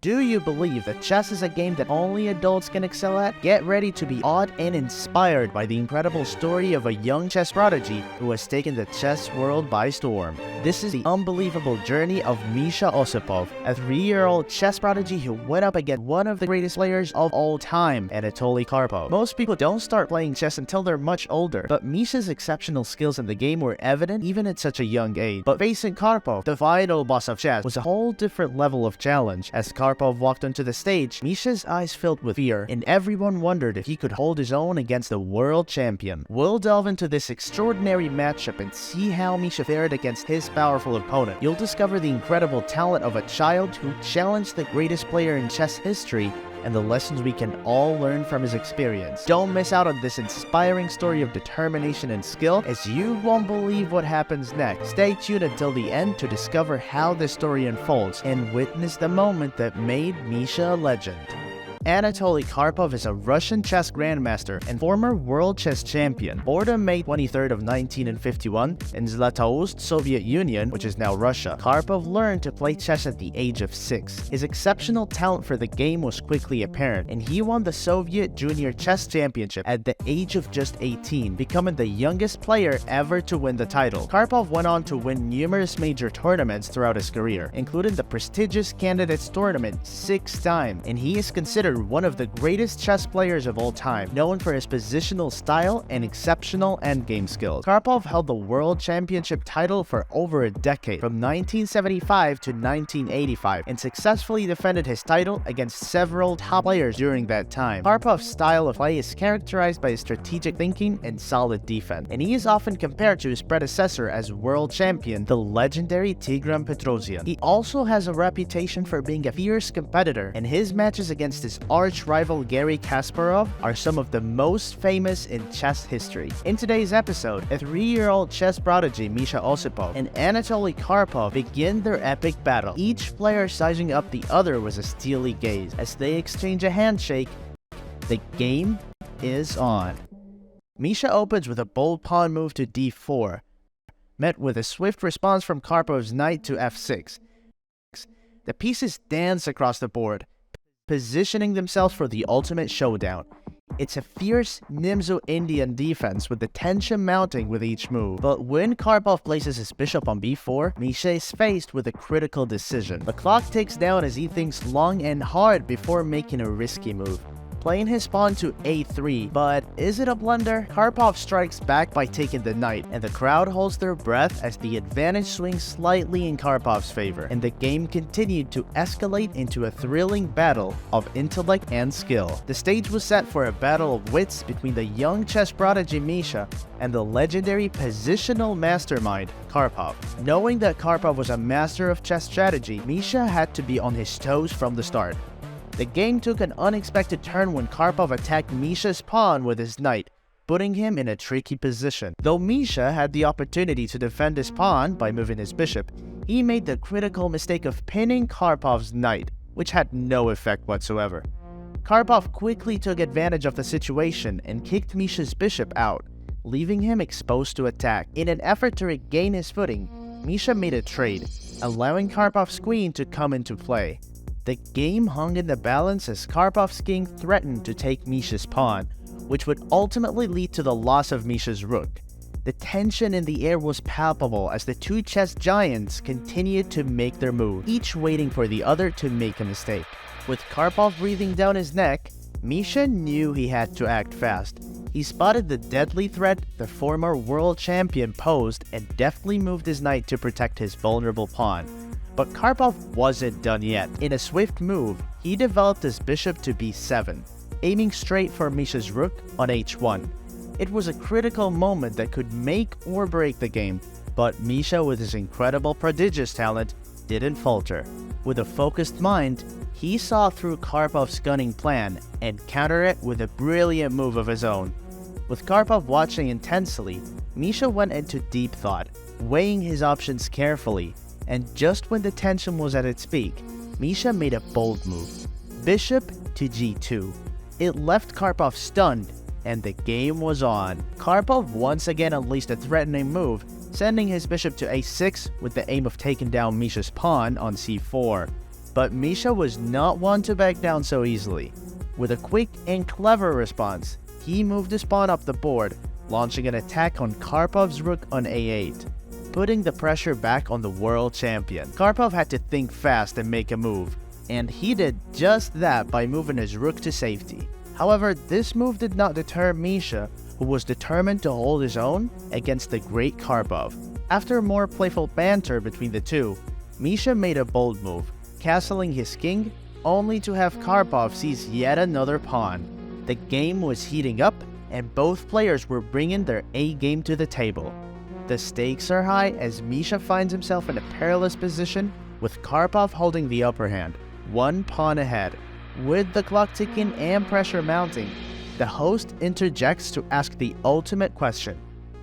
Do you believe that chess is a game that only adults can excel at? Get ready to be awed and inspired by the incredible story of a young chess prodigy who has taken the chess world by storm. This is the unbelievable journey of Misha Osipov, a 3-year-old chess prodigy who went up against one of the greatest players of all time, Anatoly Karpov. Most people don't start playing chess until they're much older, but Misha's exceptional skills in the game were evident even at such a young age. But facing Karpov, the final boss of chess, was a whole different level of challenge. As Karpov walked onto the stage, Misha's eyes filled with fear, and everyone wondered if he could hold his own against the world champion. We'll delve into this extraordinary matchup and see how Misha fared against his powerful opponent. You'll discover the incredible talent of a child who challenged the greatest player in chess history and the lessons we can all learn from his experience. Don't miss out on this inspiring story of determination and skill, as you won't believe what happens next. Stay tuned until the end to discover how this story unfolds and witness the moment that made Misha a legend. Anatoly Karpov is a Russian chess grandmaster and former world chess champion. Born on May 23rd of 1951 in Zlatoust, Soviet Union, which is now Russia, Karpov learned to play chess at the age of 6. His exceptional talent for the game was quickly apparent, and he won the Soviet Junior Chess Championship at the age of just 18, becoming the youngest player ever to win the title. Karpov went on to win numerous major tournaments throughout his career, including the prestigious Candidates Tournament 6 times, and he is considered one of the greatest chess players of all time, known for his positional style and exceptional endgame skills. Karpov held the World Championship title for over a decade, from 1975 to 1985, and successfully defended his title against several top players during that time. Karpov's style of play is characterized by his strategic thinking and solid defense, and he is often compared to his predecessor as world champion, the legendary Tigran Petrosian. He also has a reputation for being a fierce competitor, and his matches against his arch-rival Garry Kasparov are some of the most famous in chess history. In today's episode, a 3-year-old chess prodigy Misha Osipov and Anatoly Karpov begin their epic battle, each player sizing up the other with a steely gaze. As they exchange a handshake, the game is on. Misha opens with a bold pawn move to d4, met with a swift response from Karpov's knight to f6. The pieces dance across the board, positioning themselves for the ultimate showdown. It's a fierce Nimzo-Indian defense with the tension mounting with each move. But when Karpov places his bishop on b4, Misha is faced with a critical decision. The clock ticks down as he thinks long and hard before making a risky move, playing his pawn to a3, but is it a blunder? Karpov strikes back by taking the knight, and the crowd holds their breath as the advantage swings slightly in Karpov's favor, and the game continued to escalate into a thrilling battle of intellect and skill. The stage was set for a battle of wits between the young chess prodigy Misha and the legendary positional mastermind Karpov. Knowing that Karpov was a master of chess strategy, Misha had to be on his toes from the start. The game took an unexpected turn when Karpov attacked Misha's pawn with his knight, putting him in a tricky position. Though Misha had the opportunity to defend his pawn by moving his bishop, he made the critical mistake of pinning Karpov's knight, which had no effect whatsoever. Karpov quickly took advantage of the situation and kicked Misha's bishop out, leaving him exposed to attack. In an effort to regain his footing, Misha made a trade, allowing Karpov's queen to come into play. The game hung in the balance as Karpov's king threatened to take Misha's pawn, which would ultimately lead to the loss of Misha's rook. The tension in the air was palpable as the two chess giants continued to make their move, each waiting for the other to make a mistake. With Karpov breathing down his neck, Misha knew he had to act fast. He spotted the deadly threat the former world champion posed and deftly moved his knight to protect his vulnerable pawn. But Karpov wasn't done yet. In a swift move, he developed his bishop to b7, aiming straight for Misha's rook on h1. It was a critical moment that could make or break the game, but Misha, with his incredible prodigious talent, didn't falter. With a focused mind, he saw through Karpov's cunning plan and countered it with a brilliant move of his own. With Karpov watching intensely, Misha went into deep thought, weighing his options carefully. And just when the tension was at its peak, Misha made a bold move. Bishop to g2. It left Karpov stunned, and the game was on. Karpov once again unleashed a threatening move, sending his bishop to a6 with the aim of taking down Misha's pawn on c4. But Misha was not one to back down so easily. With a quick and clever response, he moved his pawn up the board, launching an attack on Karpov's rook on a8, putting the pressure back on the world champion. Karpov had to think fast and make a move, and he did just that by moving his rook to safety. However, this move did not deter Misha, who was determined to hold his own against the great Karpov. After more playful banter between the two, Misha made a bold move, castling his king, only to have Karpov seize yet another pawn. The game was heating up, and both players were bringing their A-game to the table. The stakes are high as Misha finds himself in a perilous position, with Karpov holding the upper hand, one pawn ahead. With the clock ticking and pressure mounting, the host interjects to ask the ultimate question: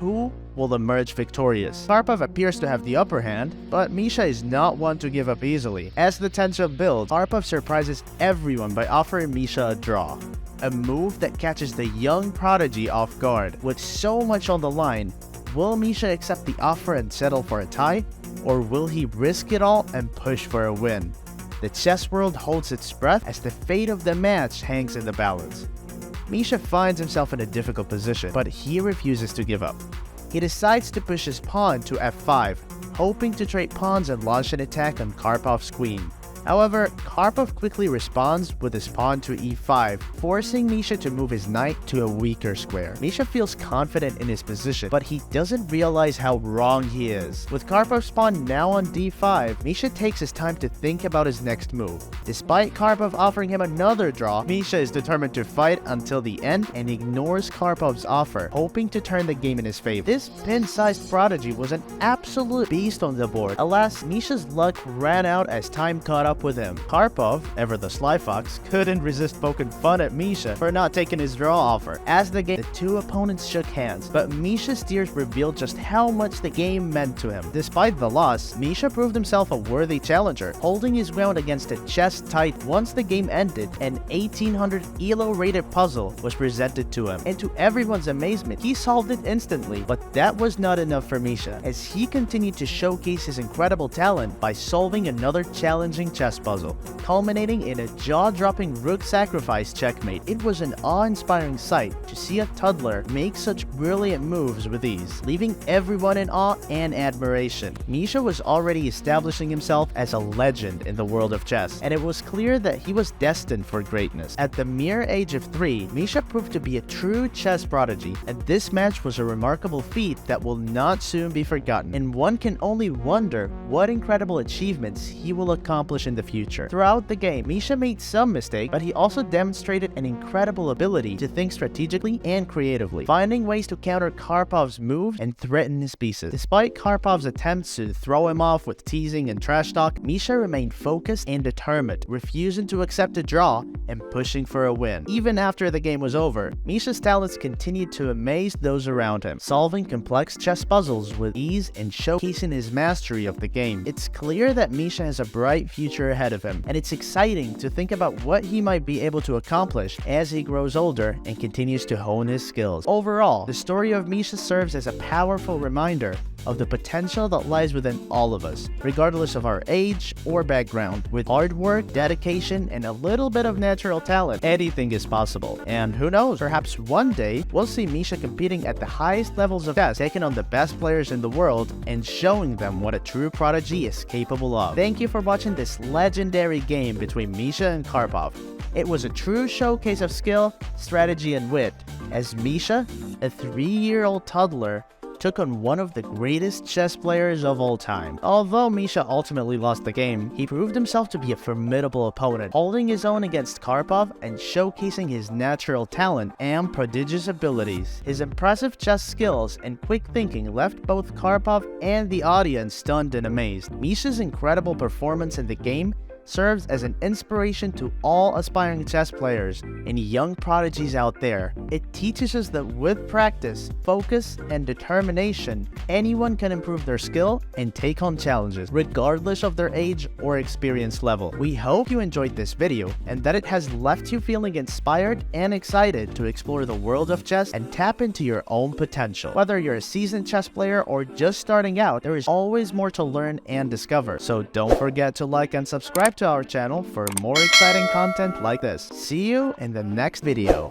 who will emerge victorious? Karpov appears to have the upper hand, but Misha is not one to give up easily. As the tension builds, Karpov surprises everyone by offering Misha a draw, a move that catches the young prodigy off guard. With so much on the line, will Misha accept the offer and settle for a tie, or will he risk it all and push for a win? The chess world holds its breath as the fate of the match hangs in the balance. Misha finds himself in a difficult position, but he refuses to give up. He decides to push his pawn to f5, hoping to trade pawns and launch an attack on Karpov's queen. However, Karpov quickly responds with his pawn to e5, forcing Misha to move his knight to a weaker square. Misha feels confident in his position, but he doesn't realize how wrong he is. With Karpov's pawn now on d5, Misha takes his time to think about his next move. Despite Karpov offering him another draw, Misha is determined to fight until the end and ignores Karpov's offer, hoping to turn the game in his favor. This pin-sized prodigy was an absolute beast on the board. Alas, Misha's luck ran out as time caught up with him. Karpov, ever the sly fox, couldn't resist poking fun at Misha for not taking his draw offer. As the two opponents shook hands, but Misha's tears revealed just how much the game meant to him. Despite the loss, Misha proved himself a worthy challenger, holding his ground against a chess-tight. Once the game ended, an 1800 ELO-rated puzzle was presented to him, and to everyone's amazement, he solved it instantly. But that was not enough for Misha, as he continued to showcase his incredible talent by solving another challenging chess puzzle, culminating in a jaw-dropping rook sacrifice checkmate. It was an awe-inspiring sight to see a toddler make such brilliant moves with ease, leaving everyone in awe and admiration. Misha was already establishing himself as a legend in the world of chess, and it was clear that he was destined for greatness. At the mere age of 3, Misha proved to be a true chess prodigy, and this match was a remarkable feat that will not soon be forgotten, and one can only wonder what incredible achievements he will accomplish in the future. Throughout the game, Misha made some mistakes, but he also demonstrated an incredible ability to think strategically and creatively, finding ways to counter Karpov's moves and threaten his pieces. Despite Karpov's attempts to throw him off with teasing and trash talk, Misha remained focused and determined, refusing to accept a draw and pushing for a win. Even after the game was over, Misha's talents continued to amaze those around him, solving complex chess puzzles with ease and showcasing his mastery of the game. It's clear that Misha has a bright future ahead of him, and it's exciting to think about what he might be able to accomplish as he grows older and continues to hone his skills. Overall, the story of Misha serves as a powerful reminder of the potential that lies within all of us, regardless of our age or background. With hard work, dedication, and a little bit of natural talent, anything is possible. And who knows, perhaps one day we'll see Misha competing at the highest levels of chess, taking on the best players in the world and showing them what a true prodigy is capable of. Thank you for watching this legendary game between Misha and Karpov. It was a true showcase of skill, strategy, and wit, as Misha, a 3-year-old toddler, took on one of the greatest chess players of all time. Although Misha ultimately lost the game, he proved himself to be a formidable opponent, holding his own against Karpov and showcasing his natural talent and prodigious abilities. His impressive chess skills and quick thinking left both Karpov and the audience stunned and amazed. Misha's incredible performance in the game serves as an inspiration to all aspiring chess players and young prodigies out there. It teaches us that with practice, focus, and determination, anyone can improve their skill and take on challenges, regardless of their age or experience level. We hope you enjoyed this video and that it has left you feeling inspired and excited to explore the world of chess and tap into your own potential. Whether you're a seasoned chess player or just starting out, there is always more to learn and discover. So don't forget to like and subscribe to our channel for more exciting content like this. See you in the next video.